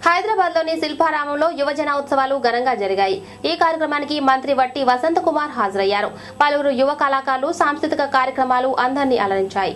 హైదరాబాద్లోని శిల్పారామంలో యువజన ఉత్సవాలు ఘనంగా జరిగాయి। ఈ కార్యక్రమానికి మంత్రి వట్టి వసంత కుమార్ హాజరయ్యారు। పలువురు యువ కళాకారులు సాంస్కృతిక కార్యక్రమాలు అందరినీ అలరించాయి।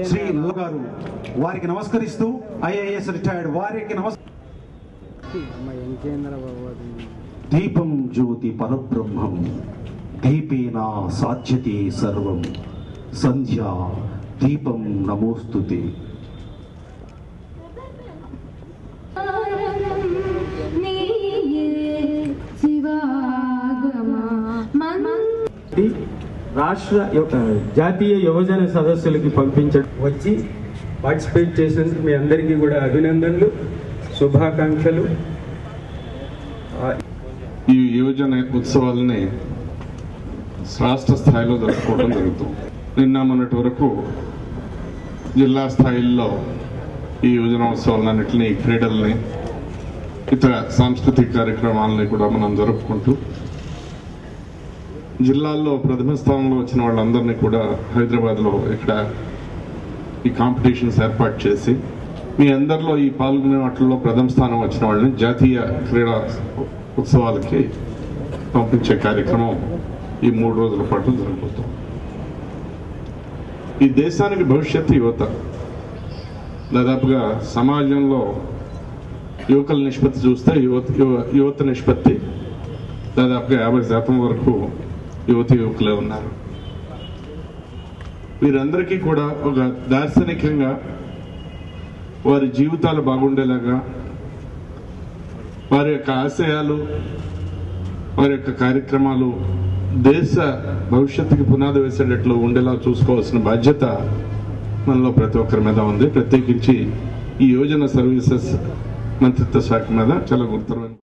శ్రీ గారు వారికి నమస్కరిస్తూ ఐఏఎస్ రిటైర్డ్ వారికి దీపం జ్యోతి పరబ్రహ్మం దీపేన సాధ్యతే సర్వం సంధ్యా దీపం నమోస్తుతే। రాష్ట్ర జాతీయ యువజన సదస్సులకి వచ్చి పార్టిసిపేట్ చేసినందుకు మీ అందరికీ కూడా అభినందనలు, శుభాకాంక్షలు। ఈ యువజన ఉత్సవాలని రాష్ట్ర స్థాయిలో జరుపుకోవడం జరుగుతుంది। నిన్న మొన్నటి వరకు జిల్లా స్థాయిల్లో ఈ యువజన ఉత్సవాలన్నింటినీ, క్రీడల్ని, ఇతర సాంస్కృతిక కార్యక్రమాలని కూడా మనం జరుపుకుంటూ జిల్లాల్లో ప్రథమ స్థానంలో వచ్చిన వాళ్ళందరినీ కూడా హైదరాబాద్లో ఇక్కడ ఈ కాంపిటీషన్స్ ఏర్పాటు చేసి మీ అందరిలో ఈ పాల్గొనే వాటిల్లో ప్రథమ స్థానం వచ్చిన వాళ్ళని జాతీయ క్రీడా ఉత్సవాలకి పంపించే కార్యక్రమం ఈ 3 రోజుల పాటు జరుగుతుంది। ఈ దేశానికి భవిష్యత్తు యువత। దాదాపుగా సమాజంలో యువకుల నిష్పత్తి చూస్తే యువత నిష్పత్తి దాదాపుగా 50% వరకు యువకులే ఉన్నారు। వీరందరికీ కూడా ఒక దార్శనికంగా వారి జీవితాలు బాగుండేలాగా, వారి యొక్క ఆశయాలు, వారి యొక్క కార్యక్రమాలు దేశ భవిష్యత్తుకి పునాది వేసేటట్లు ఉండేలా చూసుకోవాల్సిన బాధ్యత మనలో ప్రతి ఒక్కరి మీద ఉంది। ప్రత్యేకించి ఈ యువజన సర్వీసెస్ మంత్రిత్వ శాఖ మీద చాలా గురుతరమైన